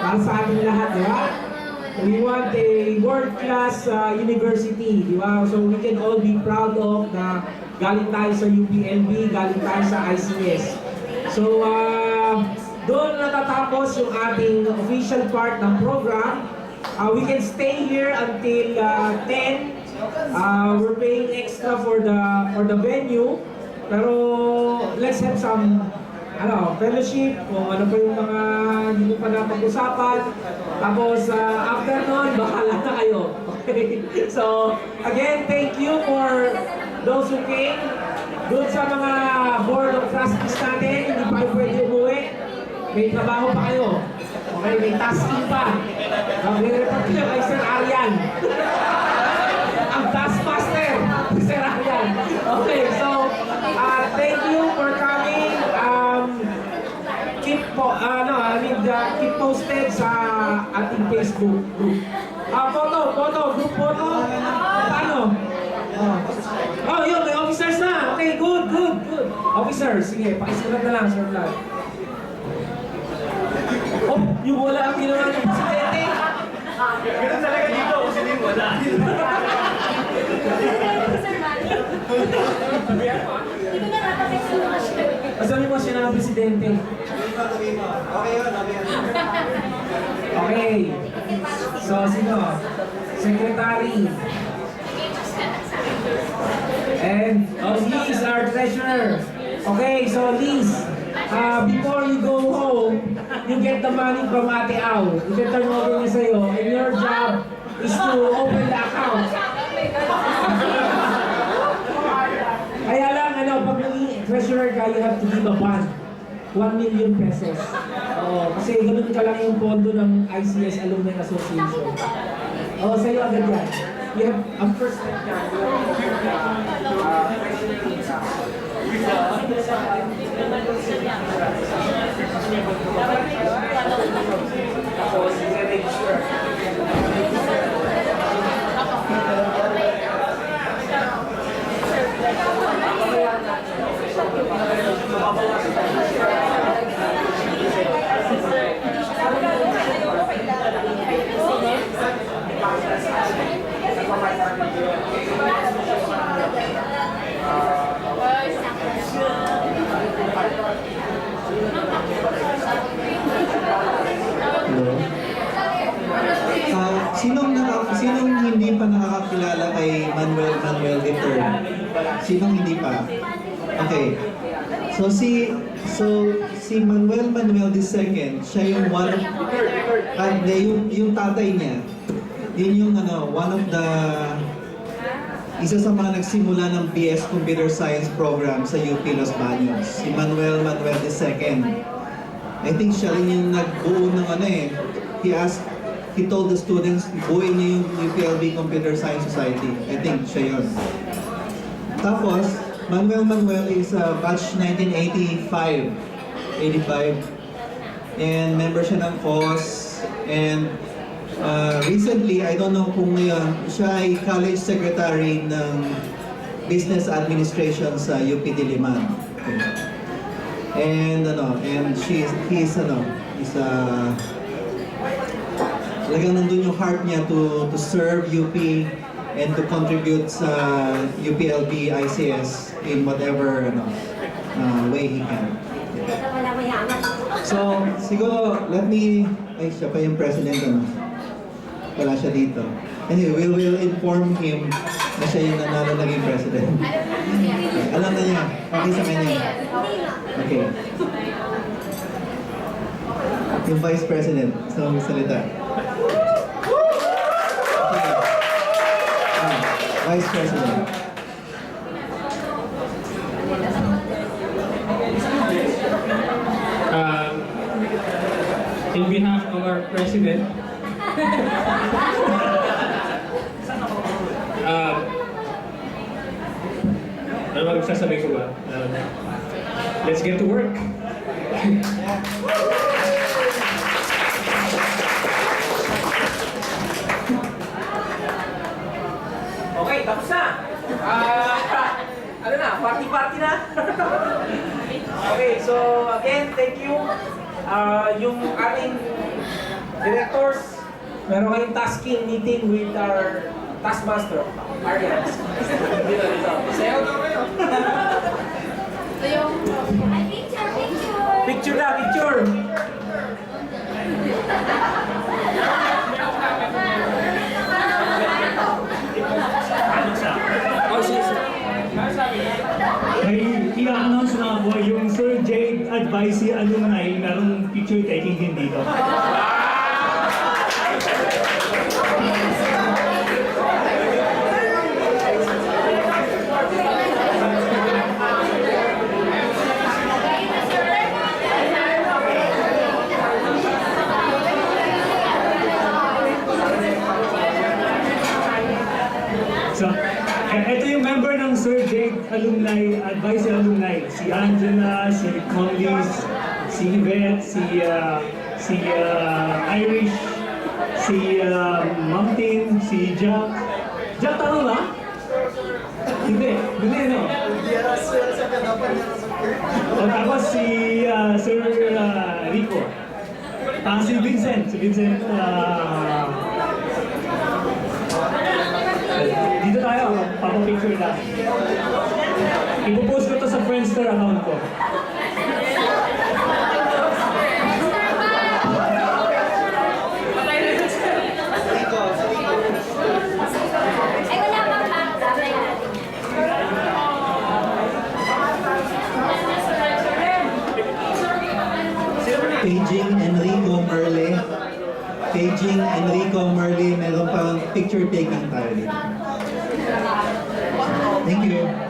Para sa ating lahat, di ba? We want a world-class university, di ba? So we can all be proud of na galing tayo sa UPLB, galing tayo sa ICS. So, doon natatapos yung ating official part ng program. We can stay here until 10. We're paying extra for the venue. Pero let's have some fellowship, kung ano pa yung mga hindi pa napag-usapan. Tapos after nun, bahala na kayo. Okay? So, again, thank you for those who came. Doon sa mga board of trustees natin, hindi pa kayo pwede umuwi. May trabaho pa kayo. Okay, may tasking pa. Mag-report kayo kay Sir Arian. Ang taskmaster, Sir Arian. Okay, so, thank you for coming. Keep posted sa ating Facebook group. Group photo. Paano? Oh, yun, may officers na. Okay, good. Officers, sige, pakisulat na lang, Sir Vlad. Oh, yung wala ang ginawa ng presidente. Ganun talaga dito, kung sino yung wala. Sabi mo siya ng presidente. Okay. So, sino? Secretary. And Liz, our treasurer. Okay, so Liz, before you go home, you get the money from Ate Au. I-turn over niya sa'yo, and your job is to open the account. Kaya lang, pag naging treasurer ka, you have to give a bond. 1 million pesos. Kasi ganun ka lang yung pondo ng ICS Alumni Association. Sa'yo agad yan. You have a first step yan. Sinong hindi pa nakakakilala kay Manuel III? Sinong hindi pa? Okay. So si Manuel II, siya yung yung tatay niya. Yun yung one of the isa sa mga nagsimula ng BS Computer Science program sa UP Los Baños. Si Manuel II. I think siya rin yung nagbuo ng he told the students, buuin niyo yung UPLB Computer Science Society. I think siya yun. Tapos, Manuel is batch 1985. And member siya ng FOS. And recently, I don't know kung ngayon, siya ay college secretary ng Business Administration sa UP Diliman. Okay. And he's talagang nandun yung heart niya to serve UP and to contribute sa UPLB ICS in whatever way he can. So, siguro, siya pa yung president, wala siya dito. Anyway, we will inform him na siya yung naging president. Okay. Alam na niya, okay sa kanya. Okay. Yung vice president, sa salita. Vice President. In behalf of our President, ano ba sasabihin ko ba? Let's get to work. Okay, tapos na. Party na. Okay, so again, thank you. Yung ating Directors, meron kayong tasking meeting with our taskmaster, Arian. Dito. Sayo na kayo. Picture na, picture! Ano siya? Oh, sis. May i-announce na po yung Sir Jade Advice Alumni, merong picture taking din dito. So, ito yung member ng Sir Jade Alumni, Advice Alumni. Si Angela, si Conlis, si Yvette, si Irish, si Mountain, si Jack. Jack, tama ba? Hindi no? O tapos si Sir Rico. Si Vincent, dito tayo, papapicture lang. Ipopost ko to sa Friendster account ko. Ay, wala bang background na yan? Paging Enrico Merle. Paging Enrico Merle, meron pang picture taking tayo dito. Thank you.